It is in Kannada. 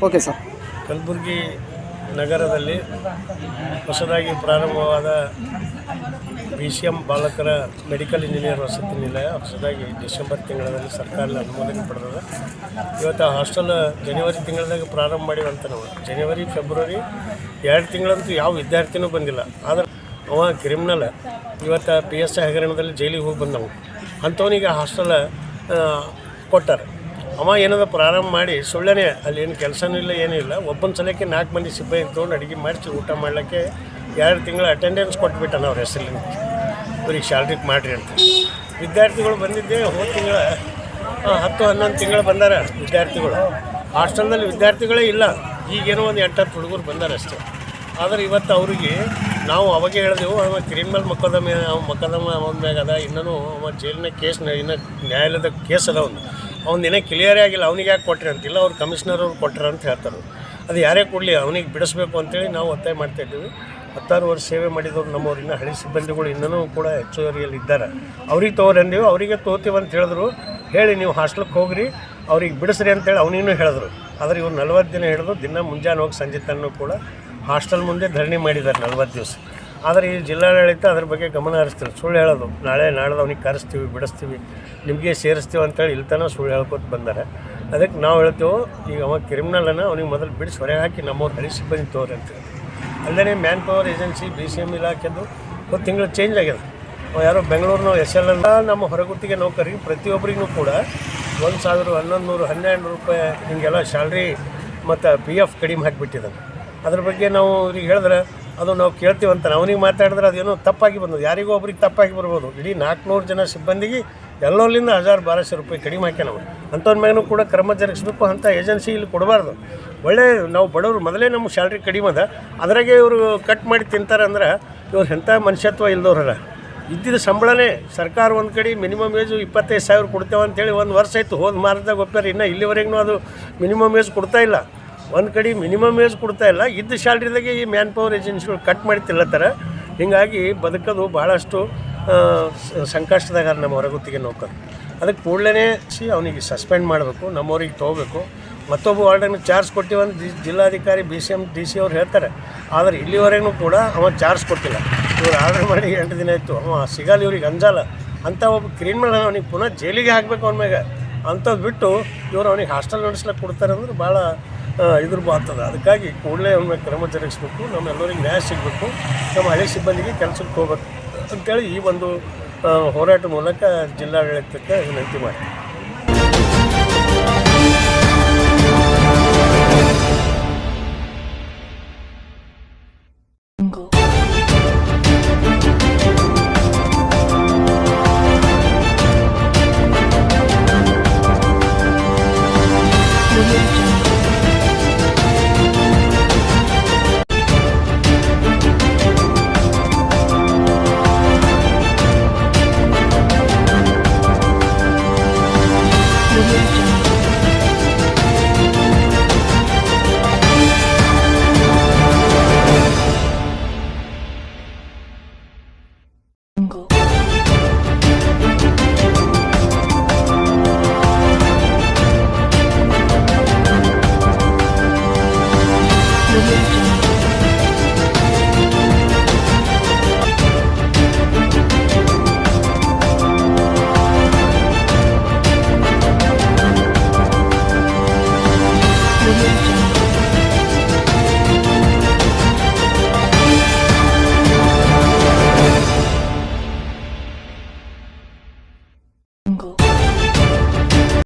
Okay sir. ಕಲಬುರಗಿ ನಗರದಲ್ಲಿ ಹೊಸದಾಗಿ ಪ್ರಾರಂಭವಾದ BCM ಬಾಲಕರ ಮೆಡಿಕಲ್ ಇಂಜಿನಿಯರ್ ವಸತಿ ನಿಲಯ ಹೊಸದಾಗಿ ಡಿಸೆಂಬರ್ ತಿಂಗಳಲ್ಲಿ ಸರ್ಕಾರದ ಅನುಮೋದನೆ ಪಡೆದ. ಇವತ್ತು ಹಾಸ್ಟೆಲ್ ಜನವರಿ ತಿಂಗಳದಾಗ ಪ್ರಾರಂಭ ಮಾಡಿವಂತ ನಾವು ಜನವರಿ ಫೆಬ್ರವರಿ 2 ತಿಂಗಳಂತೂ ಯಾವ ವಿದ್ಯಾರ್ಥಿನೂ ಬಂದಿಲ್ಲ. ಆದರೆ ಅವ ಕ್ರಿಮಿನಲ್ ಇವತ್ತು PSI ಹಗರಣದಲ್ಲಿ ಜೈಲಿಗೆ ಹೋಗಿ ಬಂದವು. ಅಂಥವನಿಗೆ ಹಾಸ್ಟೆಲ್ ಕೊಟ್ಟಾರೆ. ಅವ ಏನದ ಪ್ರಾರಂಭ ಮಾಡಿ ಸುಳ್ಳೇ ಅಲ್ಲಿ ಏನು ಕೆಲಸನೂ ಇಲ್ಲ ಏನೂ ಇಲ್ಲ. ಒಬ್ಬನ ಸಲಕ್ಕೆ 4 ಮಂದಿ ಸಿಬ್ಬಂದಿ ತೊಗೊಂಡು ಅಡುಗೆ ಮಾಡಿಸಿ ಊಟ ಮಾಡಲಿಕ್ಕೆ 2 ತಿಂಗಳ ಅಟೆಂಡೆನ್ಸ್ ಕೊಟ್ಬಿಟ್ಟಾನ ಅವ್ರ ಹೆಸರಲ್ಲಿ. ಇವ್ರಿಗೆ ಸ್ಯಾಲ್ರಿ ಮಾಡಿರಿ ಅಂತ. ವಿದ್ಯಾರ್ಥಿಗಳು ಬಂದಿದ್ದೆ ಹೋದ ತಿಂಗಳ 10-11 ತಿಂಗಳು ಬಂದಾರ ವಿದ್ಯಾರ್ಥಿಗಳು. ಹಾಸ್ಟೆಲ್ನಲ್ಲಿ ವಿದ್ಯಾರ್ಥಿಗಳೇ ಇಲ್ಲ. ಈಗೇನೋ ಒಂದು 8-10 ಹುಡುಗರು ಬಂದಾರೆ ಅಷ್ಟೇ. ಆದರೆ ಇವತ್ತು ಅವರಿಗೆ ನಾವು ಅವಾಗೆ ಹೇಳಿದೆವು, ಅವ ಕ್ರಿಮಿನಲ್ ಮೊಕದ್ದಮ ಅವನ ಮ್ಯಾಗ ಅದ. ಇನ್ನೂ ಅವ ಜೈಲಿನ ಕೇಸ್ ಇನ್ನೂ ನ್ಯಾಯಾಲಯದ ಕೇಸ್ ಅದ. ಅವ್ನು ಇನ್ನೂ ಕ್ಲಿಯರೇ ಆಗಿಲ್ಲ. ಅವ್ನಿಗೆ ಯಾಕೆ ಕೊಟ್ರಿ ಅಂತಿಲ್ಲ, ಅವ್ರು ಕಮಿಷನರ್ ಅವ್ರು ಕೊಟ್ಟರು ಅಂತ ಹೇಳ್ತಾರೆ. ಅದು ಯಾರೇ ಕೊಡಲಿ ಅವನಿಗೆ ಬಿಡಿಸ್ಬೇಕು ಅಂತೇಳಿ ನಾವು ಒತ್ತಾಯ ಮಾಡ್ತಾಯಿದ್ದೀವಿ. 16 ವರ್ಷ ಸೇವೆ ಮಾಡಿದವರು ನಮ್ಮವ್ರು ಇನ್ನೂ ಹಳೆ ಸಿಬ್ಬಂದಿಗಳು ಇನ್ನೂ ಕೂಡ ಹೆಚ್ಚುವರಿಯಲ್ಲಿ ಇದ್ದಾರೆ. ಅವ್ರಿಗೆ ತೊಗೊರಿ ಅಂದೀವಿ, ಅವರಿಗೆ ತೊಗೋತೀವಿ ಅಂತ ಹೇಳಿದ್ರು. ಹೇಳಿ ನೀವು ಹಾಸ್ಟೆಲ್ಗೆ ಹೋಗ್ರಿ, ಅವ್ರಿಗೆ ಬಿಡಿಸ್ರಿ ಅಂತೇಳಿ ಅವನಿಗೂ ಹೇಳಿದ್ರು. ಆದರೆ ಇವ್ರು 40 ದಿನ ಹಿಡಿದು ದಿನ ಮುಂಜಾನೆ ಹೋಗಿ ಸಂಜೆ ತನಕ ಕೂಡ ಹಾಸ್ಟೆಲ್ ಮುಂದೆ ಧರಣಿ ಮಾಡಿದ್ದಾರೆ 40 ದಿವಸ. ಆದರೆ ಈ ಜಿಲ್ಲಾಡಳಿತ ಅದ್ರ ಬಗ್ಗೆ ಗಮನ ಹರಿಸ್ತಾರೆ. ಸುಳ್ಳು ಹೇಳೋದು, ನಾಳೆ ನಾಡ್ದು ಅವ್ನಿಗೆ ಕರೆಸ್ತೀವಿ, ಬಿಡಿಸ್ತೀವಿ, ನಿಮಗೆ ಸೇರಿಸ್ತೀವಿ ಅಂತೇಳಿ ಇಲ್ತನ ಸುಳ್ಳು ಹೇಳ್ಕೊತ ಬಂದಾರೆ. ಅದಕ್ಕೆ ನಾವು ಹೇಳ್ತೇವೆ, ಈಗ ಅವ ಕ್ರಿಮಿನಲನ್ನು ಅವ್ನಿಗೆ ಮೊದಲು ಬಿಡಿಸಿ ಹೊರಗೆ ಹಾಕಿ ನಮ್ಮವ್ರು ಹಳಿ ಸಿಬ್ಬಂದಿ ತೋರಿ ಅಂತೇಳಿ. ಅಲ್ಲದೆ ಮ್ಯಾನ್ ಪವರ್ ಏಜೆನ್ಸಿ BCM ಇಲಾಖೆದು ಒಂದು ತಿಂಗಳು ಚೇಂಜ್ ಆಗ್ಯದ. ಯಾರೋ ಬೆಂಗಳೂರಿನ SLL ನಮ್ಮ ಹೊರಗುತ್ತಿಗೆ ನೌಕರಿಗೆ ಪ್ರತಿಯೊಬ್ಬರಿಗೂ ಕೂಡ 1,000, 1,100, 1,200 ರೂಪಾಯಿ ಹಿಂಗೆಲ್ಲ ಸ್ಯಾಲ್ರಿ ಮತ್ತು PF ಕಡಿಮೆ ಹಾಕಿಬಿಟ್ಟಿದ್ದಾನೆ. ಅದ್ರ ಬಗ್ಗೆ ನಾವು ಇವ್ರಿಗೆ ಹೇಳಿದ್ರೆ ಅದು ನಾವು ಕೇಳ್ತೀವಂತಾನೆ. ಅವನಿಗೆ ಮಾತಾಡಿದ್ರೆ ಅದೇನೋ ತಪ್ಪಾಗಿ ಬಂದದ್ದು. ಯಾರಿಗೂ ಒಬ್ರಿಗೆ ತಪ್ಪಾಗಿ ಬರ್ಬೋದು. ಇಡೀ 400 ಜನ ಸಿಬ್ಬಂದಿಗೆ ಎಲ್ಲೋಲ್ಲಿಂದ 1,000-1,200 ರೂಪಾಯಿ ಕಡಿಮೆ ಹಾಕ್ಯ ನಾವು. ಅಂಥವ್ರ ಮ್ಯಾಗೂ ಕೂಡ ಕ್ರಮ ಜರುಗಿಸ್ಬೇಕು. ಅಂಥ ಏಜೆನ್ಸಿ ಇಲ್ಲಿ ಕೊಡಬಾರ್ದು. ಒಳ್ಳೆ ನಾವು ಬಡವರು ಮೊದಲೇ ನಮ್ಮ ಸ್ಯಾಲ್ರಿ ಕಡಿಮೆ ಅದ, ಅದ್ರಾಗೆ ಇವರು ಕಟ್ ಮಾಡಿ ತಿಂತಾರೆ ಅಂದ್ರೆ ಇವ್ರು ಎಂಥ ಮನುಷ್ಯತ್ವ ಇಲ್ದವ್ರಲ್ಲ. ಇದ್ದಿದ್ದು ಸಂಬಳನೇ ಸರ್ಕಾರ ಒಂದು ಕಡೆ ಮಿನಿಮಮ್ ಏಜು 25,000 ಕೊಡ್ತೇವೆ ಅಂತೇಳಿ 1 ವರ್ಷ ಆಯಿತು. ಹೋದ ಮಾರದಾಗ ಒಪ್ಪ್ಯಾರ. ಇನ್ನೂ ಇಲ್ಲಿವರೆಗೂ ಅದು ಮಿನಿಮಮ್ ಏಜ್ ಕೊಡ್ತಾಯಿಲ್ಲ. ಒಂದು ಕಡೆ ಮಿನಿಮಮ್ ಏಜ್ ಕೊಡ್ತಾಯಿಲ್ಲ, ಇದ್ದ ಸ್ಯಾಲ್ರಿದಾಗೆ ಈ ಮ್ಯಾನ್ ಪವರ್ ಏಜೆನ್ಸಿಗಳು ಕಟ್ ಮಾಡಿ ತಿಲ್ಲತ್ತಾರೆ. ಹೀಗಾಗಿ ಬದುಕೋದು ಭಾಳಷ್ಟು ಸಂಕಷ್ಟದಾಗ ನಮ್ಮ ಹೊರಗುತ್ತಿಗೆ ನೌಕರು. ಅದಕ್ಕೆ ಕೂಡಲೇ ಅವನಿಗೆ ಸಸ್ಪೆಂಡ್ ಮಾಡಬೇಕು, ನಮ್ಮವ್ರಿಗೆ ತೊಗೋಬೇಕು. ಮತ್ತೊಬ್ಬ ವಾರ್ಡನ್ನು ಚಾರ್ಜ್ ಕೊಟ್ಟಿವಂತ ಜಿಲ್ಲಾಧಿಕಾರಿ BCM DC ಅವ್ರು ಹೇಳ್ತಾರೆ. ಆದರೆ ಇಲ್ಲಿವರೆಗೂ ಕೂಡ ಅವ ಚಾರ್ಜ್ ಕೊಟ್ಟಿಲ್ಲ. ಇವ್ರು ಆರ್ಡರ್ ಮಾಡಿ 8 ದಿನ ಆಯಿತು. ಅವ ಸಿಗಲ್ಲ, ಇವ್ರಿಗೆ ಅಂಜಲ್ಲ. ಅಂಥ ಒಬ್ಬ ಕ್ರಿಮಿನಲ್ ಅವನಿಗೆ ಪುನಃ ಜೈಲಿಗೆ ಹಾಕಬೇಕು ಅವನ ಮ್ಯಾಗ. ಅಂಥದ್ದು ಬಿಟ್ಟು ಇವರು ಅವನಿಗೆ ಹಾಸ್ಟೆಲ್ ನಡೆಸ್ಲಿಕ್ಕೆ ಕೊಡ್ತಾರೆ ಅಂದ್ರೆ ಭಾಳ ಇದ್ರ ಬಾಗ್ತದೆ. ಅದಕ್ಕಾಗಿ ಕೂಡಲೇ ಅವನ ಕ್ರಮ ಜರುಗಿಸ್ಬೇಕು. ನಮ್ಮೆಲ್ಲರಿಗೆ ನ್ಯಾಯ ಸಿಗಬೇಕು. ನಮ್ಮ ಹಳೆ ಸಿಬ್ಬಂದಿಗೆ ಕೆಲಸಕ್ಕೆ ಹೋಗ್ಬೇಕು ಅಂತೇಳಿ ಈ ಒಂದು ಹೋರಾಟ ಮೂಲಕ ಜಿಲ್ಲಾಡಳಿತಕ್ಕೆ ವಿನಂತಿ ಮಾಡ್ತೀವಿ. Audio